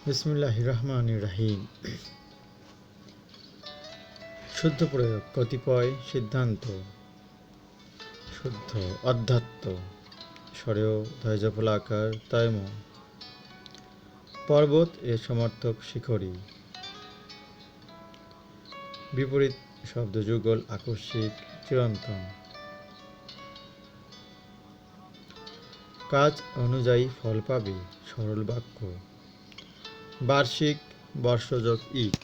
বিসমিল্লাহির রহমানির রহিম। শুদ্ধ প্রয়োগ, কতিপয় সিদ্ধান্ত, শুদ্ধ অধ্যাত্ম, স্বরেয় ধৈর্যফলাকার তয়ম, পর্বত এর সমর্থক শিখরী, বিপরীত শব্দ যুগল আকস্মিক চিরন্তন, কাজ অনুযায়ী ফল পাবে সরল বাক্য, বার্ষিক বর্ষযোগ ইক।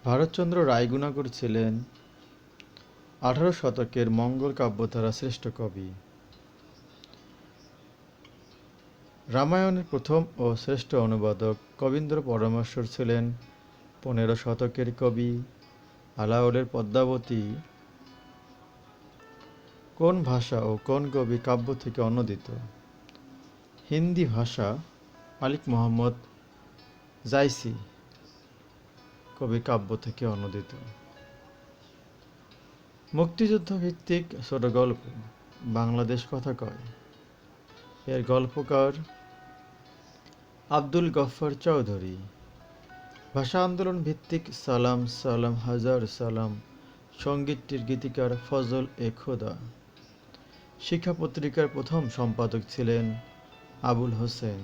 ভারতচন্দ্র রায়গুণাকর ছিলেন 18 শতকের মঙ্গল কাব্যধারা শ্রেষ্ঠ কবি। রামায়ণের প্রথম ও শ্রেষ্ঠ অনুবাদক কবীন্দ্র পরমেশ্বর ছিলেন 15 শতকের কবি। আলাওলের পদ্মাবতী কোন ভাষা ও কোন কবি কাব্য থেকে অনুদিত? হিন্দি ভাষা। মালিক মোহাম্মদ জাইসি কবি কাব্য থেকে অনুদিত। মুক্তিযুদ্ধ ভিত্তিক ছোট গল্প বাংলাদেশ কথা কয় এর গল্পকার আব্দুল গফফার চৌধুরী। ভাষা আন্দোলন ভিত্তিক সালাম সালাম হাজার সালাম সঙ্গীতটির গীতিকার ফজল এ খোদা। শিক্ষা পত্রিকার প্রথম সম্পাদক ছিলেন আবুল হোসেন।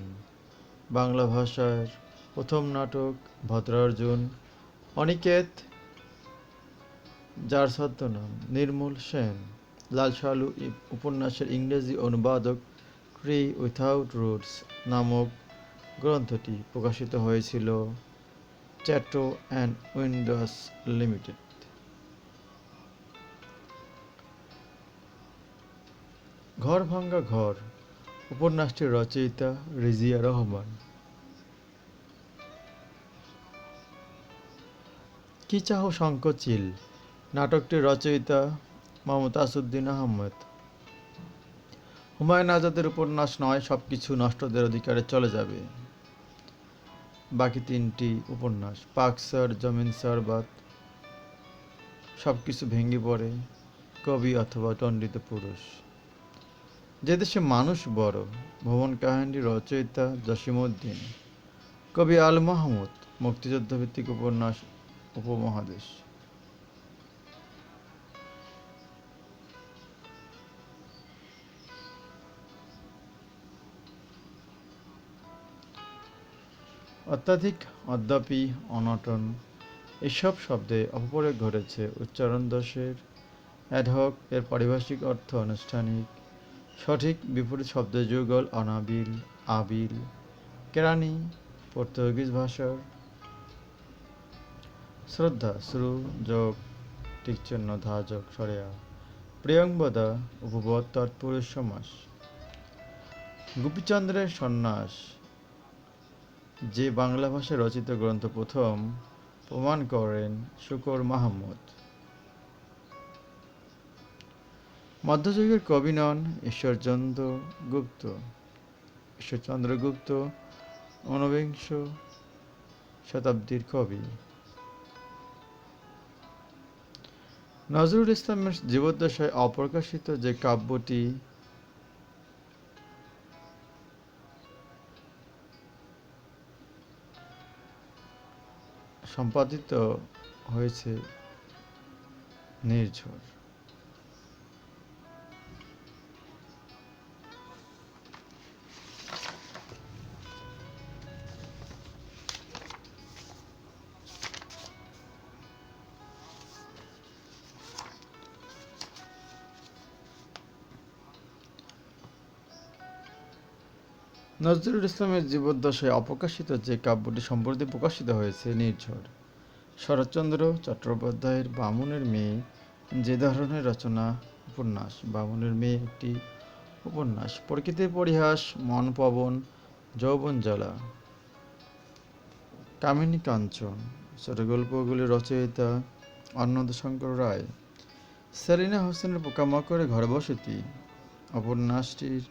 বাংলা ভাষার প্রথম নাটক ভদ্রার্জুন অনিকেত, যার ছদ্মনাম নির্মল সেন। লাল সালু উপন্যাসের ইংরেজি অনুবাদক ট্রি উইথাউট রুটস নামক গ্রন্থটি প্রকাশিত হয়েছিল চ্যাটো অ্যান্ড উইন্ডোজ লিমিটেড। ঘর ভাঙ্গা ঘর উপন্যাসটির রচয়িতা রিজিয়া রহমান। কি চাহ শঙ্কচিল নাটকটির রচয়িতা মোহাম্মদ আসউদ্দিন আহমেদ। হুমায়ুন আজাদের উপন্যাস নয় সবকিছু নষ্টদের অধিকারে চলে যাবে। বাকি তিনটি উপন্যাস পাকসর, জমিন সরবাত, সবকিছু ভেঙে পড়ে, কবি অথবা দণ্ডিত পুরুষ। যে দেশে মানুষ বড় ভ্রমণ কাহিনীর রচয়িতা জসিমউদ্দিন। কবি আল মাহমুদ। মুক্তিযুদ্ধ ভিত্তিক উপন্যাস উপমহাদেশ। অত্যাধিক, অদ্যাপি, অনটন এসব শব্দে অপপ্রয়োগ ঘটেছে। উচ্চারণ দোষের। অ্যাডহক এর পারিভাষিক অর্থ আনুষ্ঠানিক। সঠিক বিপরীত শব্দ যুগল অনাবিল, আবিল। কেরানি পর্তুগিজ ভাষার। শ্রদ্ধা শ্রু যোগ টিকচিহ্ন ধা যোগ সরেয়া। প্রিয়ংবদা উপপদ তৎপুরুষ সমাস। গোপীচন্দ্রের সন্ন্যাস যে বাংলা ভাষায় রচিত গ্রন্থ প্রথম প্রমাণ করেন শুকর মাহমুদ। মধ্যযুগের কবি নন ঈশ্বরচন্দ্র গুপ্ত। ঈশ্বরচন্দ্র গুপ্ত ঊনবিংশ শতাব্দীর কবি। নজরুল ইসলামের জীবদ্দশায় অপ্রকাশিত যে কাব্যটি সম্পাদিত হয়েছে নির্ঝর। নজরুল ইসলামের জীবদ্দশায় অপ্রকাশিত যে কাব্যটি সম্প্রতি প্রকাশিত হয়েছে নির্ঝর। শরৎচন্দ্র চট্টোপাধ্যায়ের বামুনের মেয়ে যে ধরনের রচনা উপন্যাস। বামুনের মেয়ে একটি উপন্যাস। প্রকৃতির পরিহাস, মন পবন, যৌবন জ্বালা। কামিনী কাঞ্চন ছোট গল্পগুলির রচয়িতা অন্নদাশঙ্কর রায়। সেলিনা হোসেনের পোকামাকড়ে ঘরে বসতি উপন্যাসটির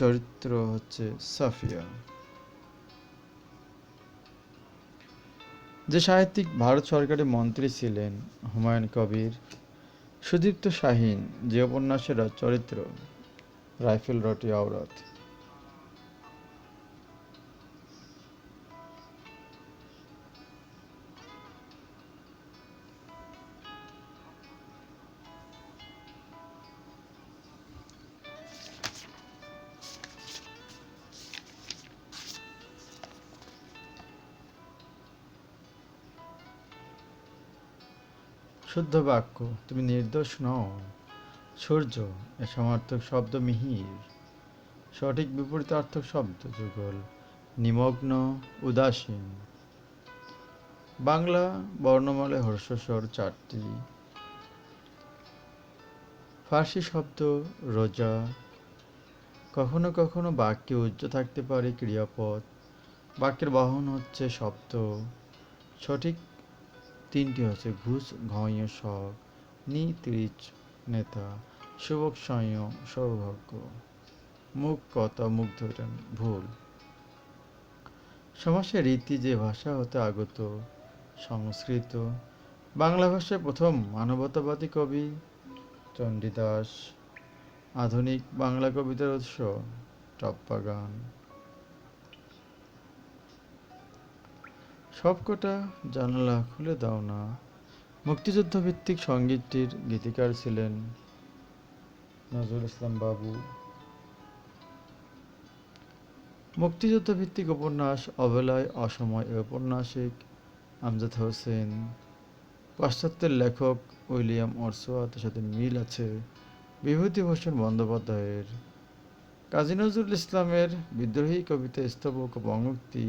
চরিত্র হচ্ছে সাফিয়া। যে সাহিত্যিক ভারত সরকারের মন্ত্রী ছিলেন হুমায়ুন কবির। সুদীপ্ত শাহীন যে উপন্যাসের চরিত্র রাইফেল রটি আওরাত। শুদ্ধ বাক্য, তুমি নির্দোষ নও। সূর্য, এ সমার্থক শব্দ মিহির। সঠিক বিপরীতার্থক শব্দ যুগল, নিমগ্ন, উদাসীন। বাংলা বর্ণমালায় হর্ষস্বর 4টি। ফার্সি শব্দ রোজা। কখনো কখনো বাক্যে উজ্জ থাকতে পারে ক্রিয়াপদ। বাক্যের বাহন হচ্ছে শব্দ। সঠিক 3টি হচ্ছে ঘুষ, ঘয়, শখ, নি, ত্রিচ, নেতা, শুভক, সয়, সৌভাগ্য। মুখ, কথা, মুখ ধরেন, ভুল। সমাসের রীতি যে ভাষা হতে আগত, সংস্কৃত। বাংলা ভাষায় প্রথম মানবতাবাদী কবি চণ্ডীদাস। আধুনিক বাংলা কবিতার উৎস টপ্পা গান। সবকটা জানালা খুলে দাও না। মুক্তিযুদ্ধ ভিত্তিক সঙ্গীতটির গীতিকার ছিলেন নজরুল ইসলাম বাবু। মুক্তিযুদ্ধ ভিত্তিক উপন্যাস অবেলায় অসময় এ উপন্যাসিক আমজাদ হোসেন। পাশ্চাত্যের লেখক উইলিয়াম ওয়ার্ডসওয়ার্থের সাথে মিল আছে বিভূতিভূষণ বন্দ্যোপাধ্যায়ের। কাজী নজরুল ইসলামের বিদ্রোহী কবিতা স্তবক ও পঙ্ক্তি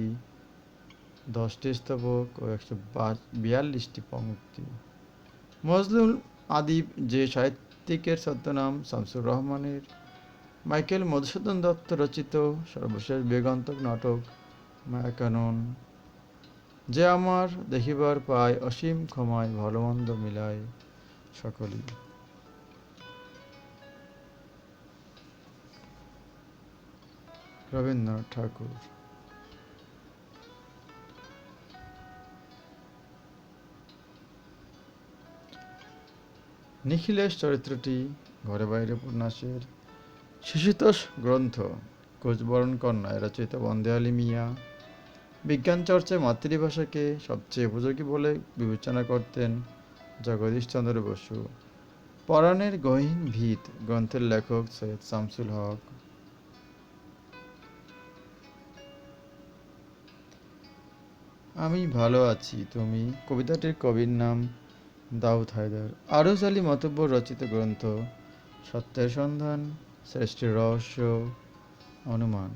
10টি স্তবক ও 142টি পঙ্ক্তি। মজলুল আদিব যে সাহিত্যিকের ছদ্মনাম শামসুর রহমানের। মাইকেল মধুসূদন দত্ত রচিত সর্বশেষ বেগান্তক নাটক মায়াকানন। যে আমার দেখিবার পায় অসীম ক্ষমায় ভালো মন্দ মিলায় সকলই। রবীন্দ্রনাথ ঠাকুর। নিখিলেশ চরিত্রটি ঘরে বাইরে উপন্যাসের শিশুতোষ গ্রন্থ। কোচবরণ কন্যায় রচিত বন্দে আলী মিয়া। বিজ্ঞান চর্চায় মাতৃভাষাকে সবচেয়ে উপযোগী বলে বিবেচনা করতেন জগদীশচন্দ্র বসু। পরাণের গহীন ভিত গ্রন্থের লেখক সৈয়দ শামসুল হক। আমি ভালো আছি তুমি কবিতাটির কবির নাম দাউদ হায়দার। আরজ আলী মাতব্বর রচিত গ্রন্থ সত্যের সন্ধান, সৃষ্টির রহস্য, অনুমান।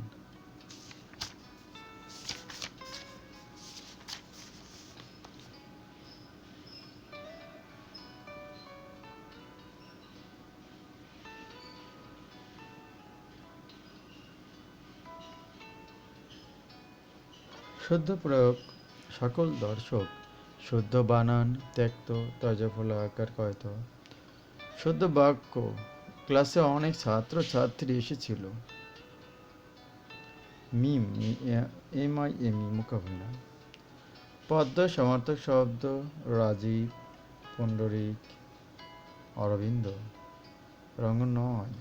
শুদ্ধ প্রয়োগ, সকল দর্শক শুদ্ধ বানান ত্যক্ত তজফলা আকার কয়ত। শুদ্ধ বাক্য, ক্লাসে অনেক ছাত্র ছাত্রী এসেছিল। মিম, MIME, মোকাবিলা। পদ্ম সমার্থক শব্দ রাজীব, পুণ্ডরিক, অরবিন্দ, রঙ নয়।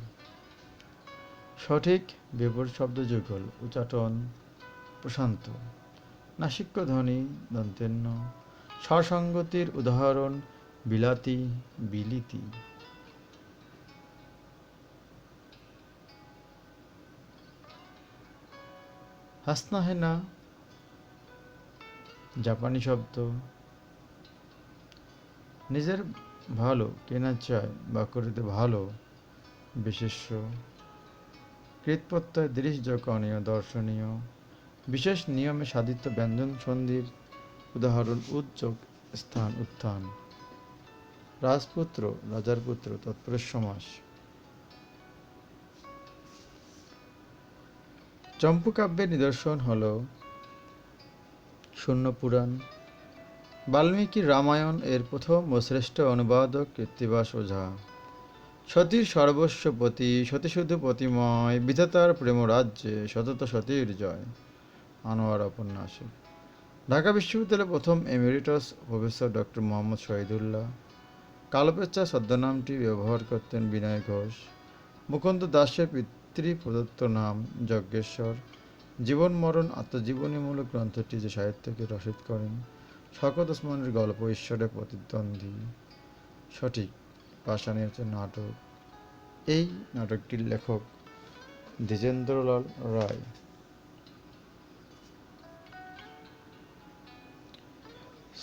সঠিক বিপরীত শব্দ যুগল উচ্চাটন প্রশান্ত। নাসিক্য ধ্বনি দন্তেন্য। স্বরসঙ্গতির উদাহরণ বিলাতি, বিলিতি। হাসনা হেনা জাপানি শব্দ। নিজের ভালো কেনা চায় বাক্যটিতে ভালো বিশেষ্য। কৃতপ্রত্যয় দৃশ্যকণীয় দর্শনীয়। বিশেষ নিয়মে সাধিত ব্যঞ্জন সন্ধির উদাহরণ উদ্যোগ, স্থান, উত্থান। রাজপুত্র, রাজার পুত্র তৎপুরুষ সমাস। চম্পূকাব্যের নিদর্শন হল শূন্য পুরাণ। বাল্মীকির রামায়ণ এর প্রথম ও শ্রেষ্ঠ অনুবাদক কৃত্তিবাস ওঝা। সতীর সর্বস্ব পতি, সতী শুধু পতিময়, বিধাতার প্রেমরাজ্যে সতত সতীর জয়। আনোয়ারা উপন্যাসিক। ঢাকা বিশ্ববিদ্যালয়ের প্রথম emeritus professor doctor Mohammad Shahidullah. কালপেচ্ছা ছদ্মনামটি ব্যবহার করতেন বিনয় ঘোষ। মুকুন্দ দাসের পিতৃপ্রদত্ত নাম যজ্ঞেশ্বর। জীবন মরণ আত্মজীবনীমূলক গ্রন্থটি যে সাহিত্যকে রসিদ করেন। শওকত ওসমানের গল্প ঈশ্বরের প্রতিদ্বন্দ্বী। সঠিক। পাষাণী হচ্ছে নাটক। এই নাটকটির লেখক দ্বিজেন্দ্রলাল রায়।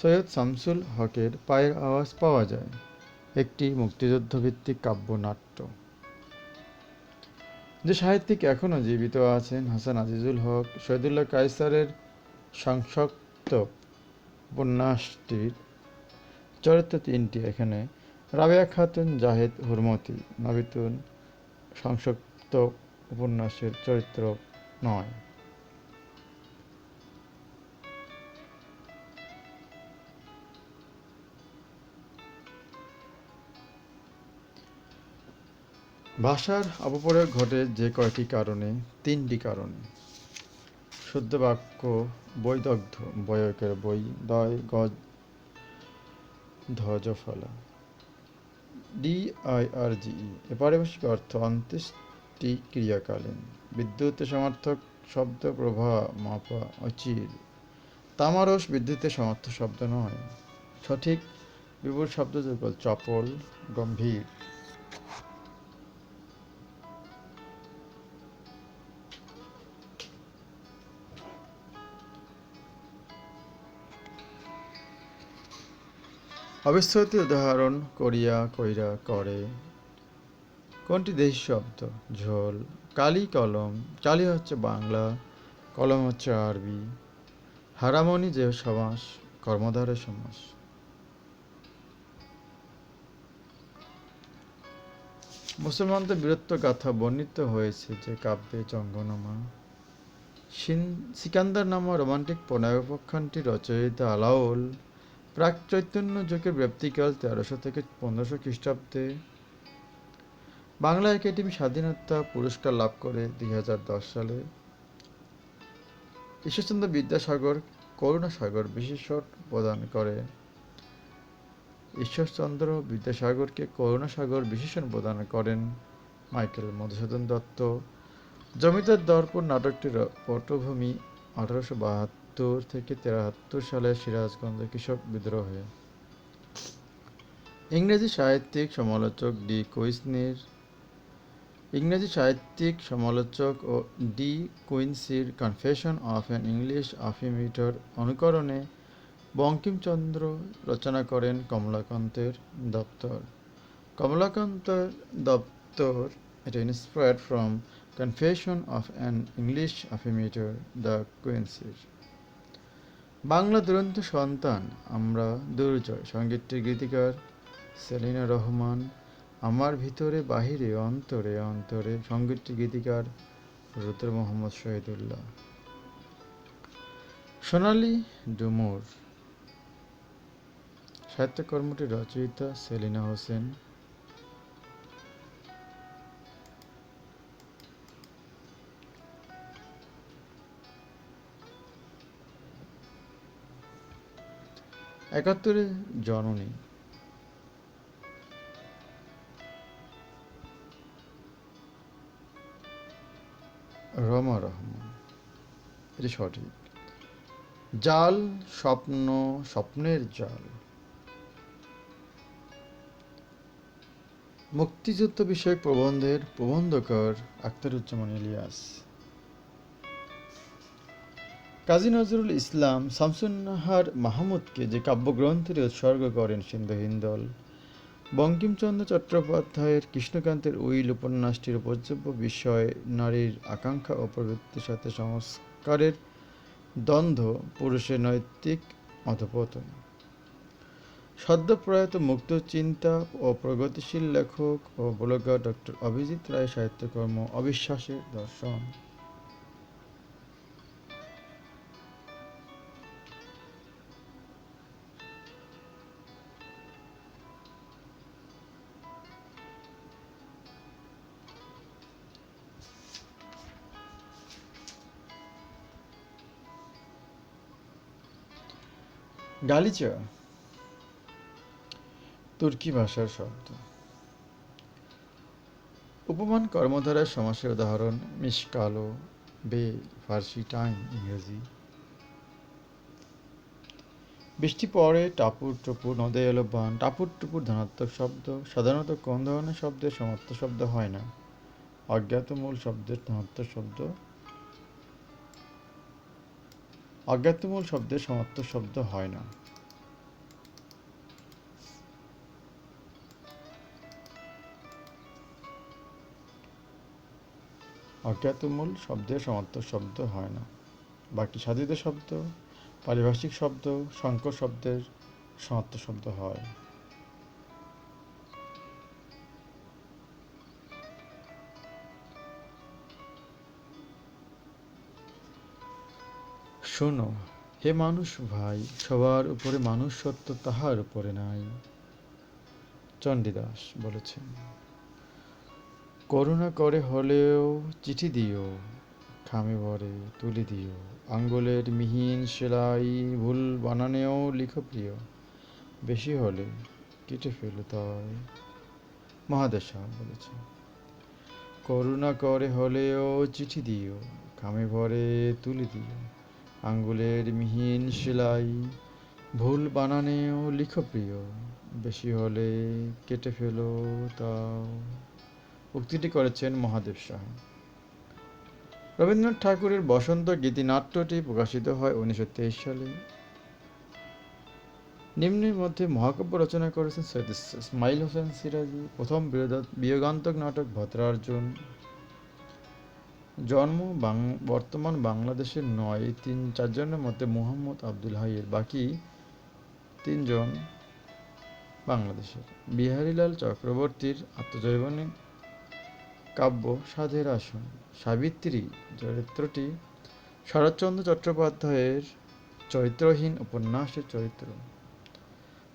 সৈয়দ শামসুল হকের পায়ের আওয়াজ পাওয়া যায় একটি মুক্তিযুদ্ধভিত্তিক কাব্যনাট্য। যে সাহিত্যিক এখনও জীবিত আছেন হাসান আজিজুল হক। শহীদুল্লাহ কায়সারের সংসক্ত উপন্যাসটির চরিত্র তিনটি। এখানে রাবেয়া খাতুন, জাহেদ, হুরমতি। নবীতুন সংসক্ত উপন্যাসের চরিত্র নয়। ভাষার অপপ্রয়োগ ঘটে যে কয়টি কারণে? তিনটি কারণে। শুদ্ধ বাক্য বৈদগ্ধ, বয়কের বই, দয় গজ ধ্বজ ফলা। DIRGE এ পারিভাষিক অর্থ অন্ত্যেষ্টি ক্রিয়াকালীন। বিদ্যুতের সমার্থক শব্দ প্রভা, মাপা, অচির। তামারস বিদ্যুতের সমার্থক শব্দ নয়। সঠিক। বিপুল শব্দযুগল চপল, গম্ভীর। অবিশ্রুতি উদাহরণ করিয়া, কইরা, করে। কোনটি দেশি শব্দ? ঝোল। কালি কলম। কালি হচ্ছে বাংলা, কলম হচ্ছে আরবি। হারামণি যে সমাস, কর্মধারয় সমাস। মুসলমানদের বীরত্ব গাথা বর্ণিত হয়েছে যে কাব্যে জঙ্গনামা। সিকান্দার নামা রোমান্টিক প্রণয়োপাখ্যানটি রচয়িতা আলাওল। প্রাক চৈতন্য যুগের ব্যক্তিকাল 1300 থেকে 1500 খ্রিস্টাব্দে। বাংলা একাডেমি স্বাধীনতা পুরস্কার লাভ করে 2010 সালে। ঈশ্বরচন্দ্র বিদ্যাসাগর করুণাসাগর বিশেষণ প্রদান করে। ঈশ্বরচন্দ্র বিদ্যাসাগরকে করুণাসাগর বিশেষণ প্রদান করেন মাইকেল মধুসূদন দত্ত। জমিদার দর্পণ নাটকটির পটভূমি 1872 থেকে 73 সালে সিরাজগঞ্জে কৃষক বিদ্রোহে। ইংরেজি সাহিত্যিক সমালোচক ডি কুইন্সির ও ডি কুইন্সির কনফেশন অফ অ্যান ইংলিশ আফিমিটর অনুকরণে বঙ্কিমচন্দ্র রচনা করেন কমলাকান্তের দপ্তর। কমলাকান্তের দপ্তর এটা inspired from confession of an English আফিমিটর দ্য কুইন্সির। বাংলা দুরন্ত সন্তান আমরা দুর্জয় সঙ্গীতটির গীতিকার সেলিনা রহমান। আমার ভিতরে বাহিরে অন্তরে অন্তরে সঙ্গীতটির গীতিকার রুদ্র মোহাম্মদ শহীদুল্লাহ। সোনালী ডুমুর সাহিত্যকর্মটির রচয়িতা সেলিনা হোসেন। একাত্তরের জননী রমা রহমান। এটি সঠিক। জাল, স্বপ্ন, স্বপ্নের জাল। মুক্তিযুদ্ধ বিষয়ক প্রবন্ধের প্রবন্ধকার আখতারুজ্জামান ইলিয়াস। কাজী নজরুল ইসলাম শামসুন্নাহার মাহমুদকে যে কাব্যগ্রন্থটি উৎসর্গ করেন সিন্ধু হিন্দল। বঙ্কিমচন্দ্র চট্টোপাধ্যায়ের কৃষ্ণকান্তের উইল উপন্যাসটির উপজীব্য বিষয় নারীর আকাঙ্ক্ষা ও প্রবৃত্তির সাথে সংস্কারের দ্বন্দ্ব, পুরুষের নৈতিক অধঃপতন। সদ্য প্রয়াত মুক্তচিন্তা ও প্রগতিশীল লেখক ও ব্লগার ডক্টর অভিজিৎ রায়ের সাহিত্যকর্ম অবিশ্বাসের দর্শন। গালিচা তুর্কি ভাষার শব্দ। উপমান কর্মধারয় সমাসের উদাহরণ মিশকালো, বে, ফার্সি টাইম, ইংরেজি। বৃষ্টি পড়ে টাপুর টুপুর, নদে এলো বান। টাপুর টুপুর ধনাত্মক শব্দ। সাধারণত কোন ধরনের শব্দের সমার্থক শব্দ হয় না? অজ্ঞাত মূল শব্দের ধনাত্মক শব্দ। অজ্ঞাত মূল শব্দের সমার্থক শব্দ হয় না। অজ্ঞাত মূল শব্দের সমার্থক শব্দ হয় না। বাকি সাধিত শব্দ, পারিভাষিক শব্দ, সংকর শব্দের সমার্থক শব্দ হয়। শোনো, হে মানুষ ভাই, সবার উপরে মানুষ সত্য, তাহার উপরে নাই। চণ্ডীদাস বলেছেন। করুণা করে হলেও চিঠি দিও, খামে ভরে তুলে দিও। আঙ্গুলের মিহিন সেলাই, ভুল বানানেও লিখো প্রিয়। বেশি হলে কেটে ফেলো তাই। মহাদেব সাহা বলেছেন। করুণা করে হলেও চিঠি দিও, খামে ভরে তুলে দিও। আঙ্গুলের মিহিন সেলাই, ভুল বানানেও লিখো প্রিয়। বেশি হলে কেটে ফেলো তাও। উক্তিটি করেছেন মহাদেব সাহা। রবীন্দ্রনাথ ঠাকুরের বসন্ত গীতিনাট্যটি প্রকাশিত হয় 1923 সালে। নিম্নের মধ্যে মহাকাব্য রচনা করেছেন সৈয়দ ইসমাইল হোসেন সিরাজী। প্রথম বিয়োগান্তক নাটক ভদ্রার্জুন। জন্ম বর্তমান বাংলাদেশের নয়, 4জনের মধ্যে মুহাম্মদ আব্দুল হাইয়ের, বাকি 3জন বাংলাদেশের। বিহারীলাল চক্রবর্তীর আত্মজৈবনিক কাব্য সাধের আসন। সাবিত্রী চরিত্রটি শরৎচন্দ্র চট্টোপাধ্যায়ের চরিত্রহীন উপন্যাসের চরিত্র।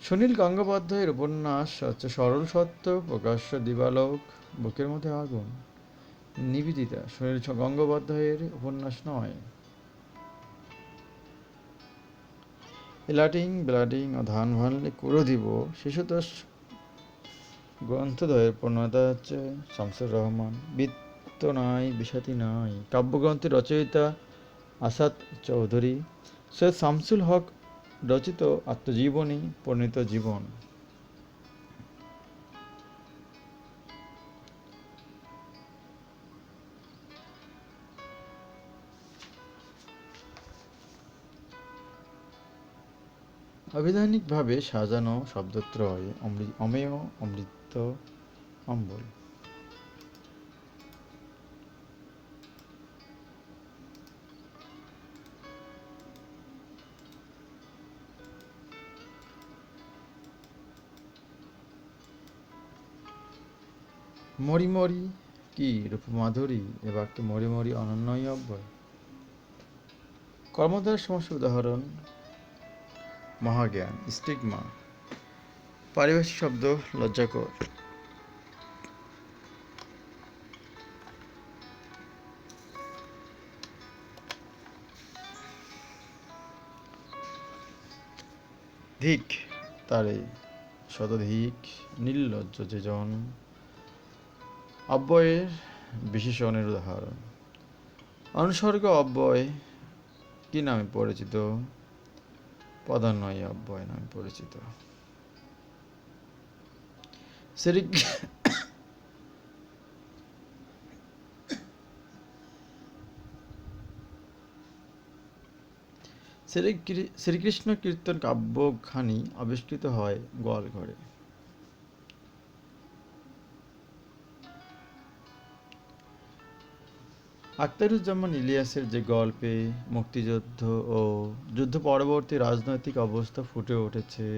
সুনীল গঙ্গোপাধ্যায়ের উপন্যাস হচ্ছে সরল সত্য, প্রকাশ্য দিবালোক, বুকের মধ্যে আগুন। নিবেদিতা সুনীল গঙ্গোপাধ্যায়ের উপন্যাস নয়। এলাটিং ব্লাডিং ও ধান ভানলে কুড়ো দিব শিশুতোষ গ্রন্থদ্বয়ের প্রণেতা হচ্ছে শামসুর রহমান। বৃত্ত নাই, বিষাতি নাই কাব্যগ্রন্থের রচয়িতা আসাদ চৌধুরী। সৈয়দ শামসুল হক রচিত আত্মজীবনী পরিণীত জীবন। আবিধানিকভাবে সাজানো শব্দত্রয় অমেয়, অমৃত, অম্বল। মরি মরি কি রূপমাধুরী, এ বাক্যে মরি মরি অনন্যই অব্যয়। কর্মধারয় সমাসের উদাহরণ মহাজ্ঞান, স্টিগমা। পারিভাষিক শব্দ লজ্জাকর। ধিক তারে, শতধিক, নির্লজ্জ যেজন। অব্যয়ের বিশেষণের উদাহরণ। অনুসর্গ অব্যয় কি নামে পরিচিত? পদান্বয়ী অব্যয় নামে পরিচিত। শ্রীকৃষ্ণ কীর্তন কাব্যখানি আবিষ্কৃত হয় গোয়ালঘরে। আখতারুজ্জামান ইলিয়াসের যে গল্পে মুক্তিযুদ্ধ ও যুদ্ধ পরবর্তী রাজনৈতিক অবস্থা ফুটে উঠেছে,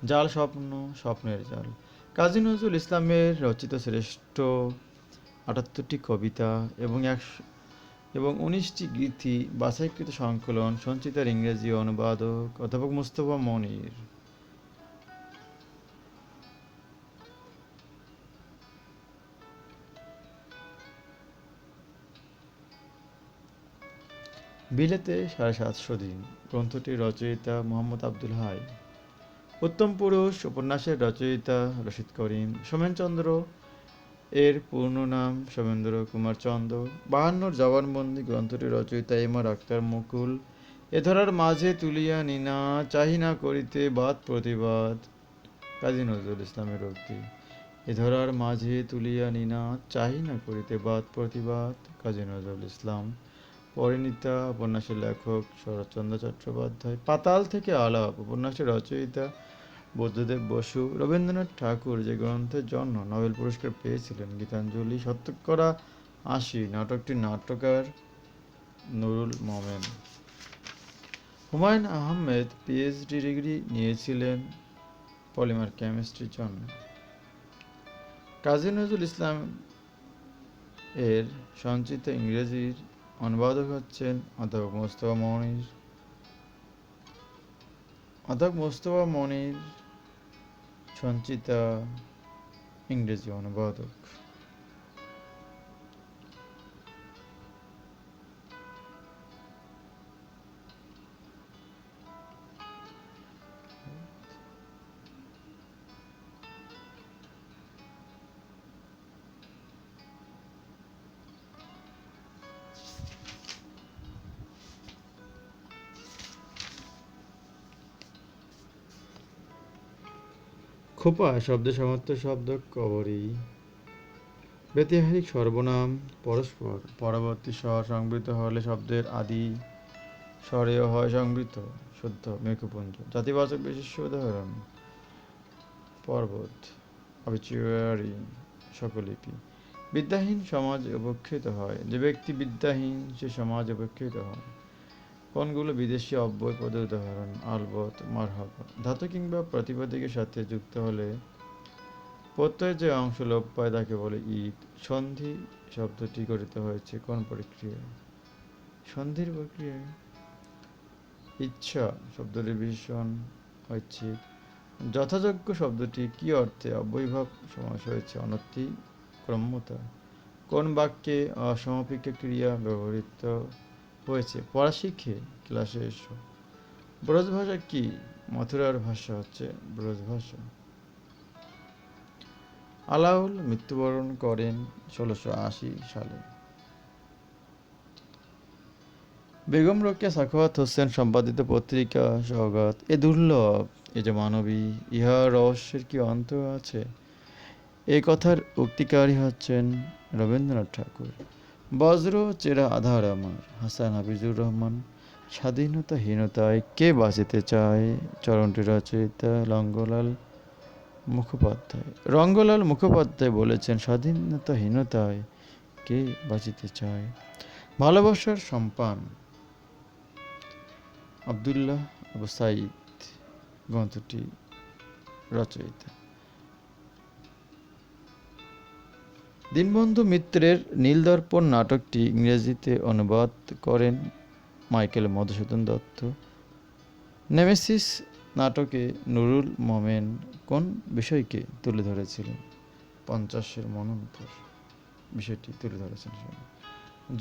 জাল স্বপ্ন, স্বপ্নের জাল। কাজী নজরুল ইসলামের রচিত শ্রেষ্ঠ 78টি কবিতা এবং 19টি গীতি বাছাইকৃত সংকলন সঞ্চিতার ইংরেজি অনুবাদক অধ্যাপক মুস্তফা মনির। বিলেতে 750 দিন গ্রন্থটির রচয়িতা মোহাম্মদ আব্দুল হাই। উত্তম পুরুষ উপন্যাসের রচয়িতা রশিদ করিম। সোমেনচন্দ্র এর পূর্ণ নাম সোমেন্দ্র কুমার চন্দ। 52 জবানবন্দি গ্রন্থটির রচয়িতা এম.আর আখতার মুকুল। এ ধরার মাঝে তুলিয়া নিনা চাহি না করিতে বাদ প্রতিবাদ কাজী নজরুল ইসলামের উক্তি। এ ধরার মাঝে তুলিয়া নিনা চাহি না করিতে বাদ প্রতিবাদ কাজী নজরুল ইসলাম। পরিণীতা উপন্যাসের লেখক শরৎচন্দ্র চট্টোপাধ্যায়। পাতাল থেকে আলাপ উপন্যাসের রচয়িতা বুদ্ধদেব বসু। রবীন্দ্রনাথ ঠাকুর যে গ্রন্থের জন্য নোবেল পুরস্কার পেয়েছিলেন গীতাঞ্জলি শতকরা ৮০ নাটকটির নাট্যকার নুরুল মোমেন। হুমায়ুন আহমেদ পিএইচডি ডিগ্রি নিয়েছিলেন পলিমার কেমিস্ট্রির জন্য। কাজী নজরুল ইসলাম এর সঞ্চিত ইংরেজির অনুবাদক হচ্ছেন অধ্যাপক মোস্তফা মনির সঞ্চিতা ইংরেজি অনুবাদক। খোপা শব্দের সমার্থক শব্দ কবরী। ব্যতিহারিক সর্বনাম পরস্পর পরবর্তী স্বর সংবৃত হলে শব্দের আদি স্বরেও হয় সংবৃত শুদ্ধ মেঘপুঞ্জ। জাতিবাচক বিশেষ্য উদাহরণ পর্বত, অবিচুয়ারি, স্বকলিপি। বিদ্যাহীন সমাজ উপেক্ষিত হয়। যে ব্যক্তি বিদ্যাহীন সে সমাজ উপেক্ষিত হয়। কোনগুলো বিদেশি অব্যয় পদের উদাহরণ আলবত, মারহাবা। ধাতু কিংবা প্রাতিপদিকের সাথে যুক্ত হলে প্রত্যয়ের যে অংশ লোপ পায় তাকে বলে ঈদ। সন্ধি শব্দটি গঠিত হয়েছে কোন প্রক্রিয়ায়? সন্ধির প্রক্রিয়ায়। ইচ্ছা শব্দটির ভীষণ ঐচ্ছিক। যথাযোগ্য শব্দটি কি অর্থে অব্যয়ীভাব সমাস হয়েছে? অনতিক্রম্যতা। কোন বাক্যে অসমাপিকা ক্রিয়া ব্যবহৃত হয়েছে? পড়া শিখে ক্লাসে এসো। ব্রজ ভাষা কি? মথুরার ভাষা হচ্ছে ব্রজ ভাষা। আলাউল মৃত্যুবরণ করেন ১৬৮০ সালে। বেগম রোকেয়া সাখাওয়াত হোসেন সম্পাদিত পত্রিকা সওগাত। এ দুর্লভ, এ যে মানবী, ইহার রহস্যের কি অন্ত আছে? এই কথার উক্তিকারী হচ্ছেন রবীন্দ্রনাথ ঠাকুর। বজ্র চেরা আধার আমার, হাসান হাফিজুর রহমান। স্বাধীনতাহীনতায় কে বাঁচিতে চায়? চরণটি রচয়িতা রঙ্গলাল মুখোপাধ্যায় বলেছেন, স্বাধীনতাহীনতায় কে বাঁচিতে চায়? ভালোবাসার সম্পান আবদুল্লাহ আবু সাঈদ গ্রন্থটি রচয়িতা। দীনবন্ধু মিত্রের নীলদর্পণ নাটকটি ইংরেজিতে অনুবাদ করেন মাইকেল মধুসূদন দত্ত। নেমেসিস নাটকে নুরুল মোমেন কোন বিষয়কে তুলে ধরেছিলেন? 50-এর মন্বন্তর বিষয়টি তুলে ধরেছেন।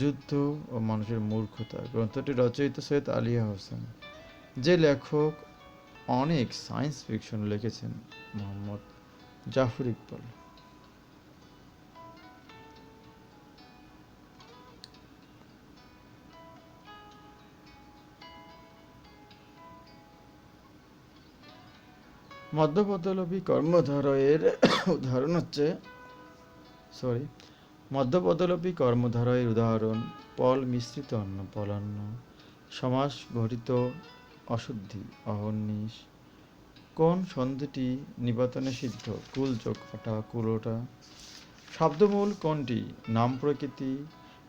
যুদ্ধ ও মানুষের মূর্খতা গ্রন্থটি রচয়িতা সৈয়দ আলিয়া হোসেন। যে লেখক অনেক সায়েন্স ফিকশন লিখেছেন মোহাম্মদ জাফর ইকবাল। মধ্যপদলোপী কর্মধারয়ের উদাহরণ হচ্ছে মধ্যপদলোপী কর্মধারয়ের উদাহরণ পল মিশ্রিত অন্ন, পলান্ন। সমাস ঘটিত অশুদ্ধি অহর্নিশ। কোন সন্ধিটি নিপাতনে সিদ্ধ? কুল যোগ ওটা, কুলোটা। শব্দমূল কোনটি? নাম প্রকৃতি।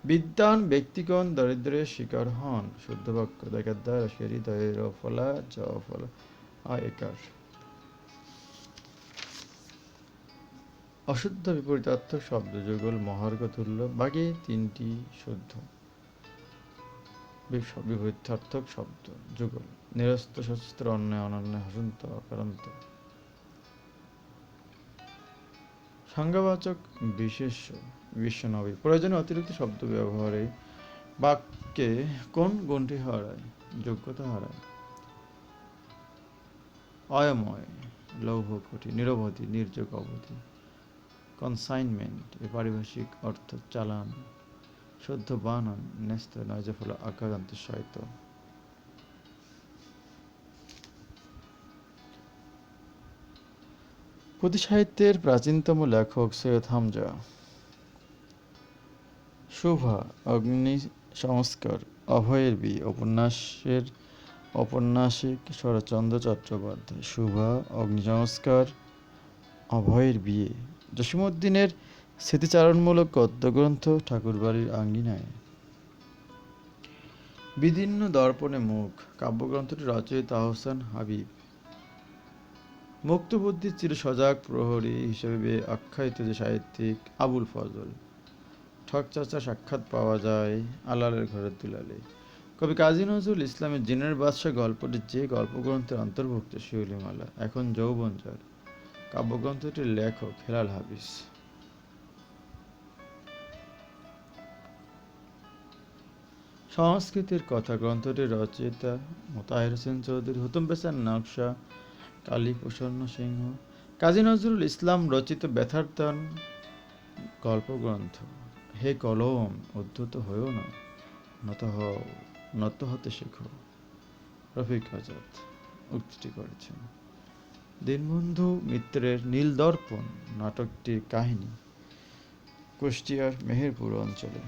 বিদ্বান ব্যক্তিগণ দরিদ্রের শিকার হন। শুদ্ধ বাক্য দেখাদ্বার হৃদয়ের ফলা জ ফলা আয়কার। অশুদ্ধ বিপরীতার্থক শব্দ যুগল মহার্ঘ তুল্য। বাকি তিনটি শুদ্ধ। বিপরীতার্থক শব্দ যুগল নিরস্ত সশস্ত্র অন্যায় অনন্যায় হসন্ত অকারান্ত। সংজ্ঞাবাচক বিশেষ্য বিশ্বনবী। প্রয়োজনে অতিরিক্ত শব্দ ব্যবহারে বাক্যে কোন গুণটি হারায়? যোগ্যতা হারায়। অয়ময়, লৌহ কোটি, নিরবধি, নির্যোগ অবধি। কনসাইনমেন্ট এর পারিভাষিক অর্থ চালান। শুদ্ধ বানান ন্যস্ত নয় যে ফলে আকারান্ত সহিত। পুঁথি সাহিত্যের প্রাচীনতম লেখক সৈয়দ হামজা। শুভা, অগ্নি সংস্কার, অভয়ের বিয়ে উপন্যাসের ঔপন্যাসিক শরৎচন্দ্র চট্টোপাধ্যায়। শুভা, অগ্নিসংস্কার, অভয়ের বিয়ে জসীমউদ্দীনের স্মৃতিচারণমূলক গদ্যগ্রন্থ ঠাকুরবাড়ির আঙিনায়। বিদীর্ণ দর্পণে মুখ কাব্যগ্রন্থটি রচয়িতা আহসান হাবীব। মুক্তবুদ্ধির চিরসজাগ প্রহরী হিসেবে আখ্যায়িত যে সাহিত্যিক আবুল ফজল। ঠক চাচা সাক্ষাৎ পাওয়া যায় আলালের ঘরের দুলালে। কবি কাজী নজরুল ইসলামের জিনের বাদশা গল্পটি যে গল্পগ্রন্থের অন্তর্ভুক্ত শিউলিমালা এখন যৌবনচর কাব্যগ্রন্থটির লেখক হেলাল হাফিজ। সংস্কৃতির কথা গ্রন্থটির রচয়িতা মোতাহের হোসেন চৌধুরী। হুতুম পেশার নকশা কালী প্রসন্ন সিংহ। কাজী নজরুল ইসলাম রচিত ব্যথার তান গল্পগ্রন্থ। হে কলম, উদ্ধত হয়েও না, নত হও, নত হতে শেখো। রফিক আজাদ উক্তিটি করেছেন। দীনবন্ধু মিত্রের নীলদর্পণ নাটকটির কাহিনী কুষ্টিয়ার মেহেরপুর অঞ্চলে।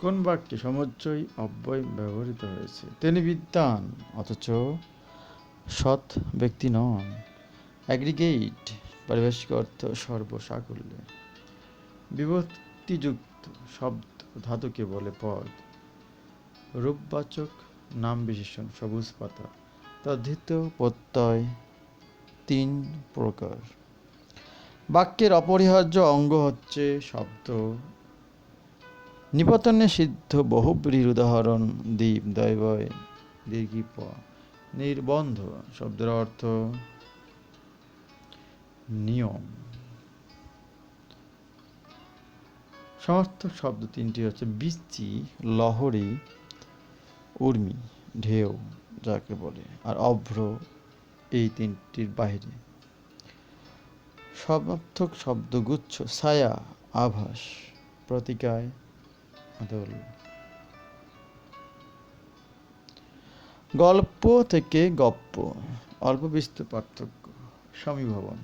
কোন বাক্যে সমুচ্চয় অব্যয় ব্যবহৃত হয়েছে? তিনি বিদ্বান অথচ সৎ ব্যক্তি নন। অ্যাগ্রিগেট পারিভাষিক অর্থ সর্বসাকুল্যে। বিভক্তিযুক্ত শব্দ ধাতুকে বলে পদ। রূপবাচক নাম বিশেষণ সবুজ পাতা। তদ্ধিত প্রত্যয় 3 প্রকার। বাক্যের অপরিহার্য অঙ্গ হচ্ছে শব্দ। নিপতনে সিদ্ধ বহুব্রীহির উদাহরণ দ্বীপ দৈবয় দীর্ঘি প। নির্বন্ধ শব্দের অর্থ নিয়ম। সমর্থক শব্দ 3টি হচ্ছে বৃষ্টি, লহরী, উর্মি, ঢেউ যাকে বলে, আর অভ্র এই 3টির বাইরে। সমর্থক শব্দগুচ্ছ ছায়া, আভাস, প্রতিকায়, আদল। গল্প থেকে গপ্প অল্প বিস্তর পার্থক্য। সমীভবন।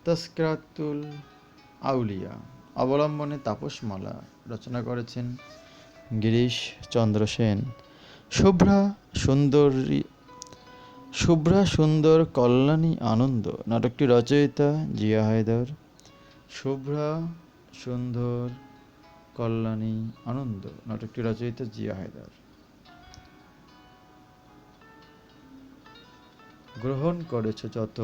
তাস্কিরাতুল আউলিয়া অবলম্বনে তাপসমালা রচনা করেছেন গিরিশ চন্দ্র সেন। শুভ্রা সুন্দর কল্যাণী আনন্দ নাটকটি রচয়িতা জিয়া হায়দার। শুভ্রা সুন্দর কল্যাণী আনন্দ নাটকটি রচয়িতা জিয়া হায়দার। গ্রহণ করেছ যত,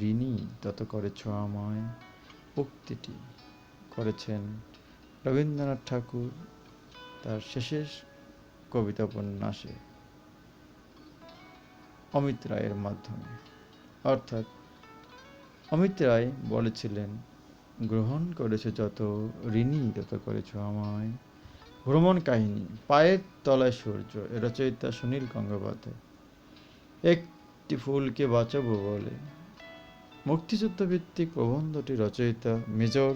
ঋণী তত করেছ আমায় উক্তিটি করেছেন রবীন্দ্রনাথ ঠাকুর তার শেষের কবিতা উপন্যাসে অমিত রায়ের মাধ্যমে। অর্থাৎ অমিত রায় বলেছিলেন, গ্রহণ করেছ যত, ঋণী তত করেছ আমায়। ভ্রমণ কাহিনী পায়ের তলায় সূর্য এর রচয়িতা সুনীল গঙ্গোপাধ্যায়। একটি ফুলকে বাঁচাবো বলে মুক্তিযুদ্ধ ভিত্তিক প্রবন্ধটি রচয়িতা মেজর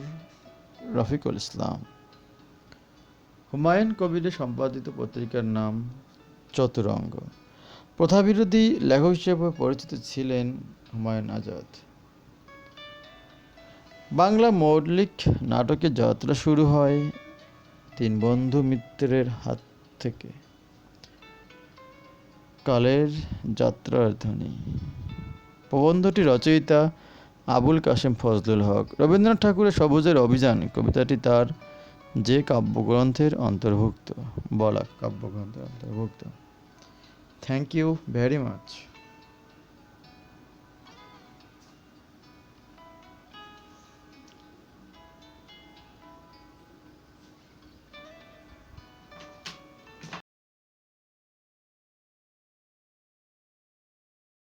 রফিকুল ইসলাম। হুমায়ুন কবিরের সম্পাদিত পত্রিকার নাম চতুরঙ্গ। প্রথাবিরোধী লেখক হিসেবে পরিচিত ছিলেন হুমায়ুন আজাদ। বাংলা মৌলিক নাটকের যাত্রা শুরু হয় দীনবন্ধু মিত্রের হাত থেকে। কালের যাত্রার ধ্বনি প্রবন্ধটি রচয়িতা আবুল কাশেম ফজলুল হক। রবীন্দ্রনাথ ঠাকুরের সবুজের অভিযান কবিতাটি তার যে কাব্যগ্রন্থের অন্তর্ভুক্ত বলা কাব্যগ্রন্থের অন্তর্ভুক্ত। Thank you very much.